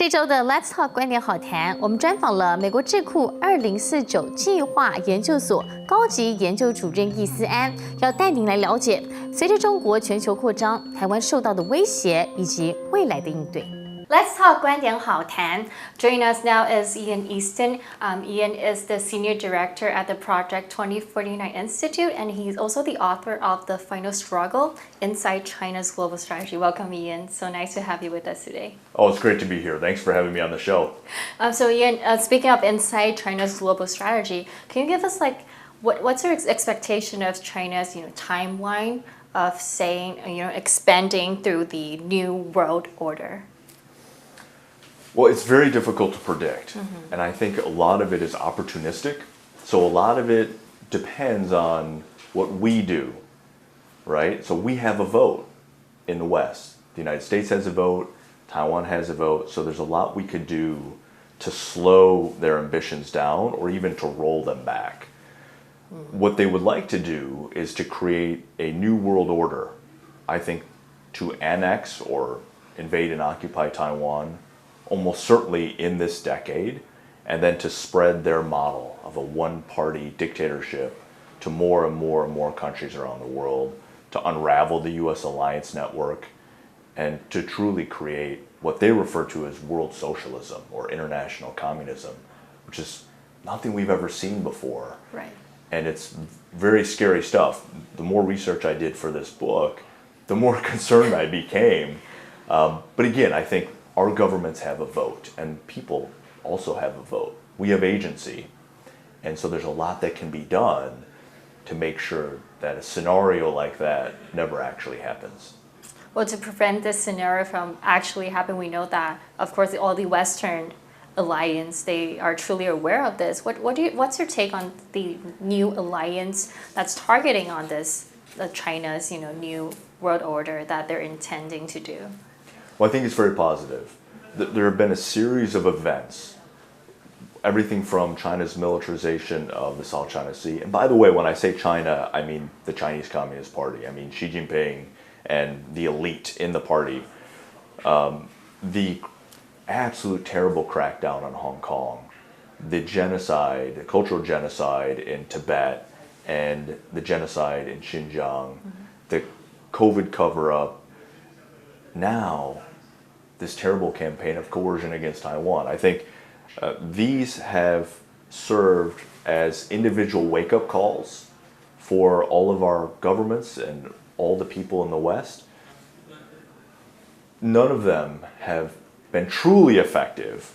这周的 Let's Talk 观点好谈，我们专访了美国智库2049计划研究所高级研究主任易思安，要带您来了解随着中国全球扩张，台湾受到的威胁以及未来的应对。Let's talk 观点好谈. Joining us now is Ian Easton. Ian is the Senior Director at the Project 2049 Institute, and he's also the author of The Final Struggle Inside China's Global Strategy. Welcome, Ian. So nice to have you with us today. Oh, it's great to be here. Thanks for having me on the show. So Ian, speaking of Inside China's Global Strategy, can you give us what's your expectation of China's timeline of saying expanding through the new world order? Well, it's very difficult to predict, and I think a lot of it is opportunistic. So a lot of it depends on what we do, right? So we have a vote in the West. The United States has a vote, Taiwan has a vote, so there's a lot we could do to slow their ambitions down or even to roll them back. What they would like to do is to create a new world order, I think, to annex or invade and occupy Taiwan almost certainly in this decade, and then to spread their model of a one-party dictatorship to more and more and more countries around the world, to unravel the U.S. alliance network, and to truly create what they refer to as world socialism or international communism, which is nothing we've ever seen before. Right. And it's very scary stuff. The more research I did for this book, the more concerned I became. But again, I think our governments have a vote, and people also have a vote. We have agency, and so there's a lot that can be done to make sure that a scenario like that never actually happens. Well, to prevent this scenario from actually happening, we know that, of course, all the Western alliance, they are truly aware of this. What's your take on the new alliance that's targeting on this, China's new world order that they're intending to do? Well, I think it's very positive. There have been a series of events, everything from China's militarization of the South China Sea. And by the way, when I say China, I mean the Chinese Communist Party. I mean Xi Jinping and the elite in the party. The absolute terrible crackdown on Hong Kong, the genocide, the cultural genocide in Tibet, and the genocide in Xinjiang, the COVID cover-up. Now, this terrible campaign of coercion against Taiwan. I think these have served as individual wake-up calls for all of our governments and all the people in the West. None of them have been truly effective,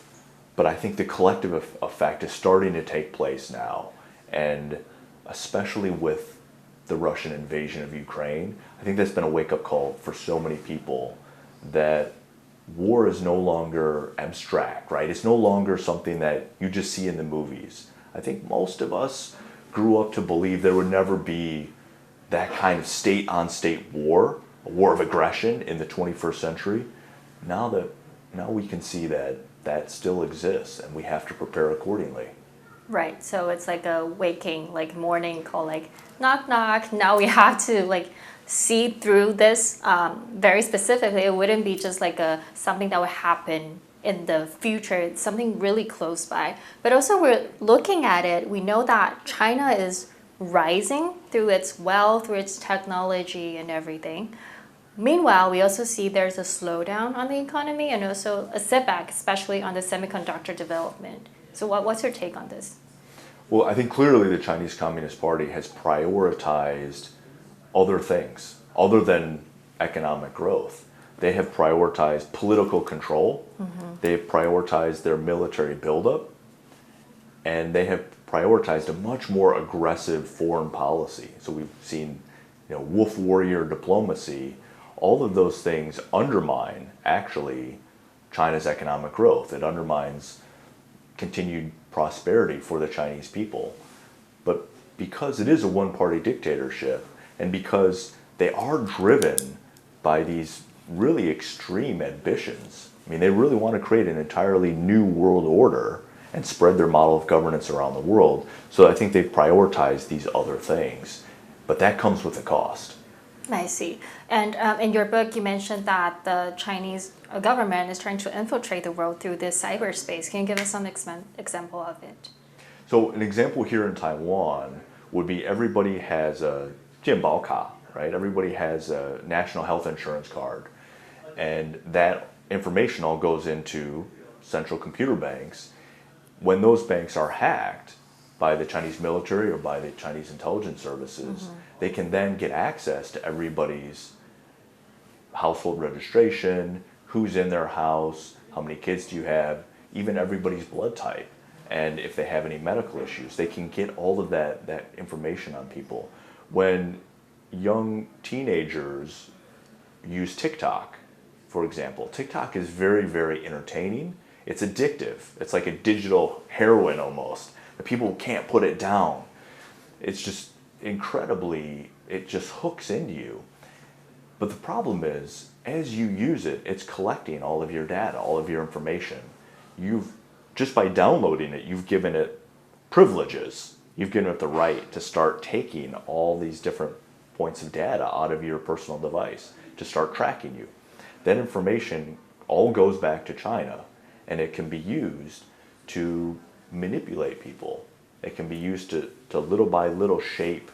but I think the collective effect is starting to take place now, and especially with the Russian invasion of Ukraine, I think that's been a wake-up call for so many people that war is no longer abstract, right? It's no longer something that you just see in the movies. I think most of us grew up to believe there would never be that kind of state-on-state war, a war of aggression in the 21st century. Now we can see that still exists, and we have to prepare accordingly. Right, so it's like a waking, morning call, knock, knock. Now we have to, see through this very specifically. It wouldn't be just something that would happen in the future. It's something really close by. But also we're looking at it, we know that China is rising through its wealth, through its technology and everything. Meanwhile, we also see there's a slowdown on the economy and also a setback, especially on the semiconductor development. So what's your take on this? Well, I think clearly the Chinese Communist Party has prioritized other things other than economic growth. They have prioritized political control, they have prioritized their military buildup, and they have prioritized a much more aggressive foreign policy. So we've seen wolf warrior diplomacy. All of those things undermine actually China's economic growth. It undermines continued prosperity for the Chinese people. But because it is a one-party dictatorship, and because they are driven by these really extreme ambitions, I mean, they really want to create an entirely new world order and spread their model of governance around the world. So I think they've prioritized these other things. But that comes with a cost. I see. And in your book, you mentioned that the Chinese government is trying to infiltrate the world through this cyberspace. Can you give us some example of it? So an example here in Taiwan would be everybody has a 健保卡, right? Everybody has a national health insurance card. And that information all goes into central computer banks. When those banks are hacked by the Chinese military or by the Chinese intelligence services, they can then get access to everybody's household registration, who's in their house, how many kids do you have, even everybody's blood type. And if they have any medical issues, they can get all of that information on people. When young teenagers use TikTok, for example, TikTok is very, very entertaining. It's addictive. It's like a digital heroin almost. The people can't put it down. It's just incredibly, it just hooks into you. But the problem is, as you use it, it's collecting all of your data, all of your information. Just by downloading it, you've given it privileges. You've given it the right to start taking all these different points of data out of your personal device to start tracking you. That information all goes back to China, and it can be used to manipulate people. It can be used to little by little shape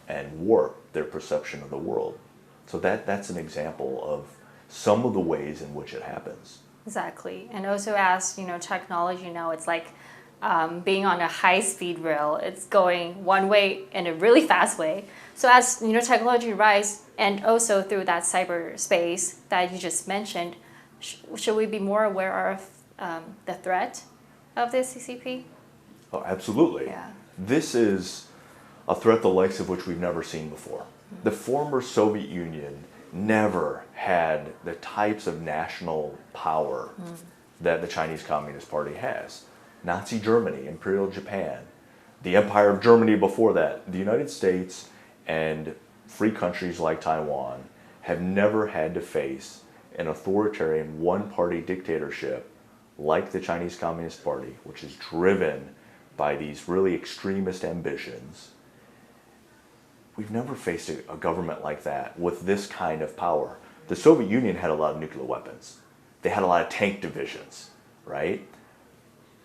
and warp their perception of the world. So that's an example of some of the ways in which it happens. Exactly. And also as, technology now, it's like being on a high-speed rail. It's going one way in a really fast way. So as, technology rise, and also through that cyberspace that you just mentioned, should we be more aware of the threat of the CCP? Oh, absolutely. Yeah. This is a threat the likes of which we've never seen before. The former Soviet Union never had the types of national power that the Chinese Communist Party has. Nazi Germany, Imperial Japan, the Empire of Germany before that, the United States and free countries like Taiwan have never had to face an authoritarian one-party dictatorship like the Chinese Communist Party, which is driven by these really extremist ambitions. We've never faced a government like that with this kind of power. The Soviet Union had a lot of nuclear weapons. They had a lot of tank divisions, right?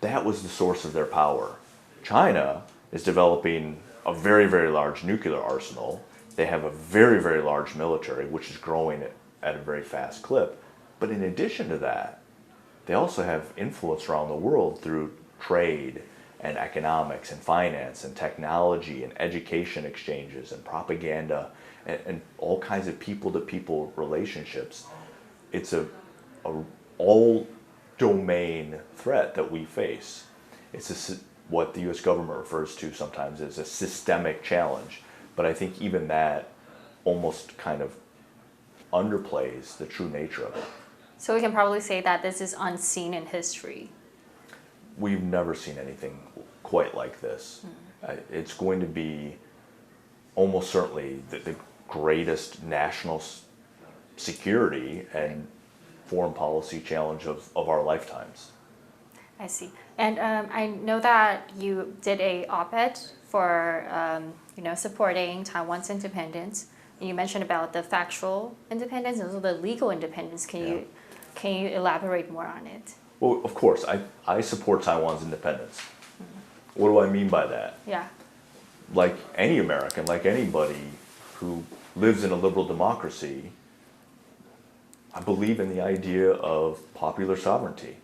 That was the source of their power. China is developing a very, very large nuclear arsenal. They have a very, very large military, which is growing at a very fast clip. But in addition to that, they also have influence around the world through trade and economics and finance and technology and education exchanges and propaganda and all kinds of people-to-people relationships. It's a all-domain threat that we face. It's what the U.S. government refers to sometimes as a systemic challenge. But I think even that almost kind of underplays the true nature of it. So we can probably say that this is unseen in history. We've never seen anything quite like this. It's going to be almost certainly the greatest national security and foreign policy challenge of our lifetimes. I see. And I know that you did a op-ed for supporting Taiwan's independence. And you mentioned about the factual independence and also the legal independence. Can you elaborate more on it? Well, of course, I support Taiwan's independence. What do I mean by that? Yeah. Like any American, like anybody who lives in a liberal democracy, I believe in the idea of popular sovereignty,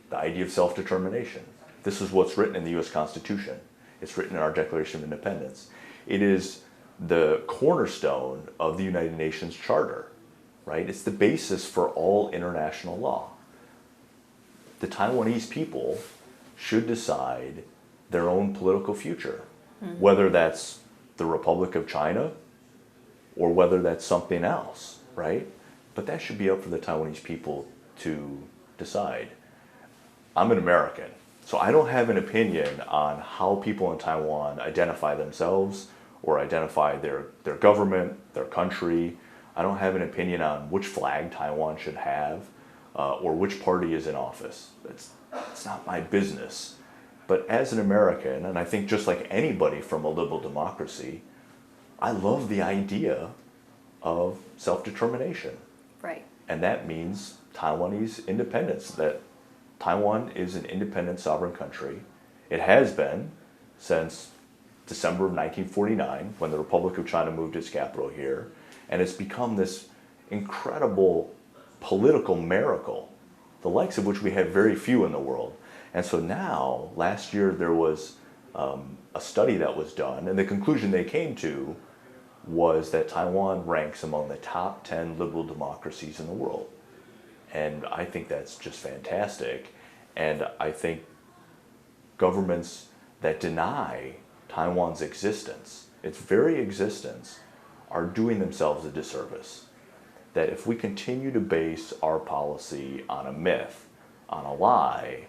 the idea of self-determination. This is what's written in the U.S. Constitution. It's written in our Declaration of Independence. It is the cornerstone of the United Nations Charter, right? It's the basis for all international law. The Taiwanese people should decide their own political future, whether that's the Republic of China or whether that's something else, right? But that should be up for the Taiwanese people to decide. I'm an American, so I don't have an opinion on how people in Taiwan identify themselves or identify their government, their country. I don't have an opinion on which flag Taiwan should have or which party is in office. It's not my business. But as an American, and I think just like anybody from a liberal democracy, I love the idea of self-determination. Right. And that means Taiwanese independence, that Taiwan is an independent sovereign country. It has been since December of 1949, when the Republic of China moved its capital here. And it's become this incredible political miracle, the likes of which we have very few in the world. And so now, last year, there was a study that was done, and the conclusion they came to was that Taiwan ranks among the top 10 liberal democracies in the world. And I think that's just fantastic. And I think governments that deny Taiwan's existence, its very existence, are doing themselves a disservice. That if we continue to base our policy on a myth, on a lie,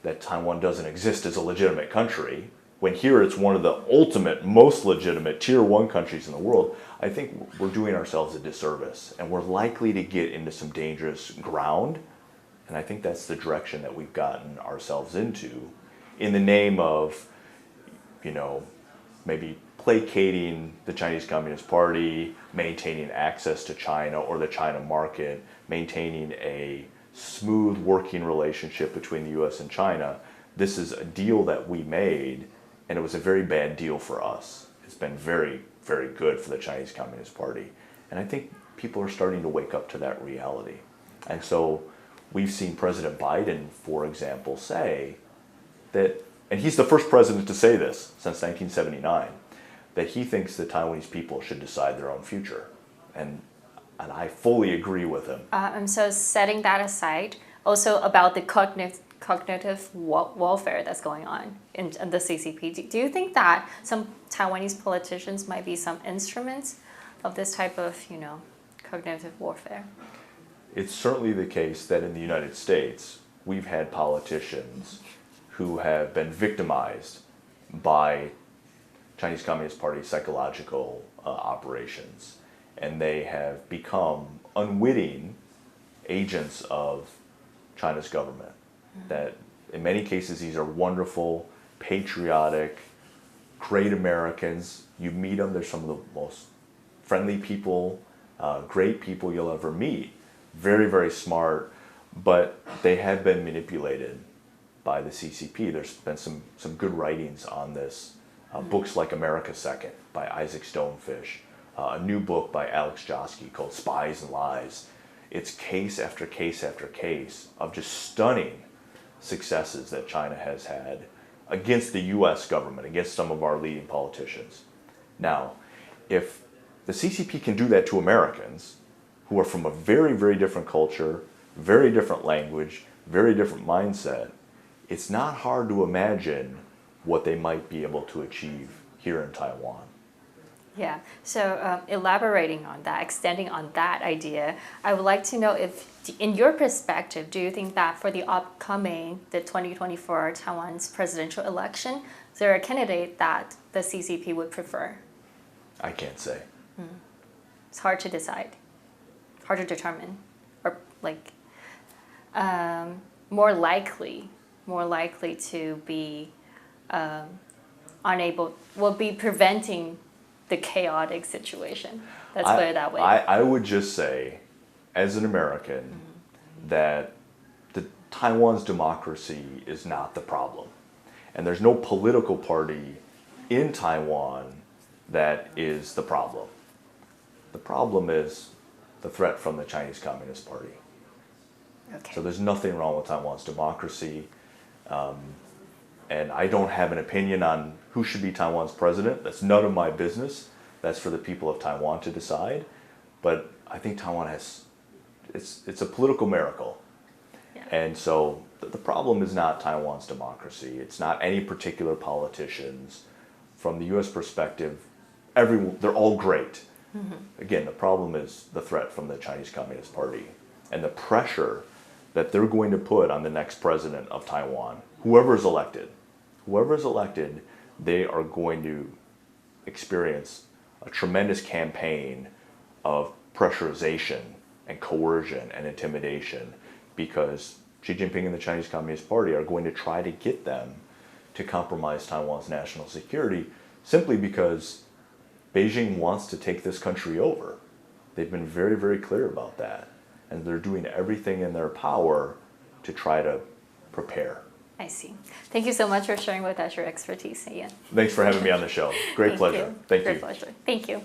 that Taiwan doesn't exist as a legitimate country, when here it's one of the ultimate, most legitimate tier 1 countries in the world, I think we're doing ourselves a disservice, and we're likely to get into some dangerous ground. And I think that's the direction that we've gotten ourselves into in the name of, maybe placating the Chinese Communist Party, maintaining access to China or the China market, maintaining a smooth working relationship between the US and China. This is a deal that we made, and it was a very bad deal for us. It's been very, very good for the Chinese Communist Party. And I think people are starting to wake up to that reality. And so we've seen President Biden, for example, say that, and he's the first president to say this since 1979, that he thinks the Taiwanese people should decide their own future. And I fully agree with him. And so setting that aside, also about the cognitive warfare that's going on in the CCP, do you think that some Taiwanese politicians might be some instruments of this type of, cognitive warfare? It's certainly the case that in the United States, we've had politicians who have been victimized by Chinese Communist Party psychological operations, and they have become unwitting agents of China's government. That in many cases these are wonderful, patriotic, great Americans. You meet them, they're some of the most friendly people, great people you'll ever meet. Very, very smart, but they have been manipulated by the CCP. There's been some good writings on this. Books like America Second by Isaac Stonefish, a new book by Alex Josky called Spies and Lies. It's case after case after case of just stunning successes that China has had against the US government, against some of our leading politicians. Now, if the CCP can do that to Americans, who are from a very, very different culture, very different language, very different mindset, it's not hard to imagine what they might be able to achieve here in Taiwan. Yeah, so elaborating on that, extending on that idea, I would like to know if, in your perspective, do you think that for the upcoming, the 2024 Taiwan's presidential election, is there a candidate that the CCP would prefer? I can't say. It's hard to decide, hard to determine, or more likely to be will be preventing the chaotic situation. Let's put it that way. I would just say, as an American, that Taiwan's democracy is not the problem. And there's no political party in Taiwan that is the problem. The problem is the threat from the Chinese Communist Party. Okay. So there's nothing wrong with Taiwan's democracy. And I don't have an opinion on who should be Taiwan's president. That's none of my business. That's for the people of Taiwan to decide. But I think Taiwan it's a political miracle. Yeah. And so the problem is not Taiwan's democracy. It's not any particular politicians. From the U.S. perspective, they're all great. Again, the problem is the threat from the Chinese Communist Party and the pressure that they're going to put on the next president of Taiwan, whoever is elected. Whoever is elected, they are going to experience a tremendous campaign of pressurization and coercion and intimidation, because Xi Jinping and the Chinese Communist Party are going to try to get them to compromise Taiwan's national security, simply because Beijing wants to take this country over. They've been very, very clear about that. And they're doing everything in their power to try to prepare. I see. Thank you so much for sharing with us your expertise, Ian. Thanks for having me on the show. Great pleasure. Thank you. Great pleasure. Thank you.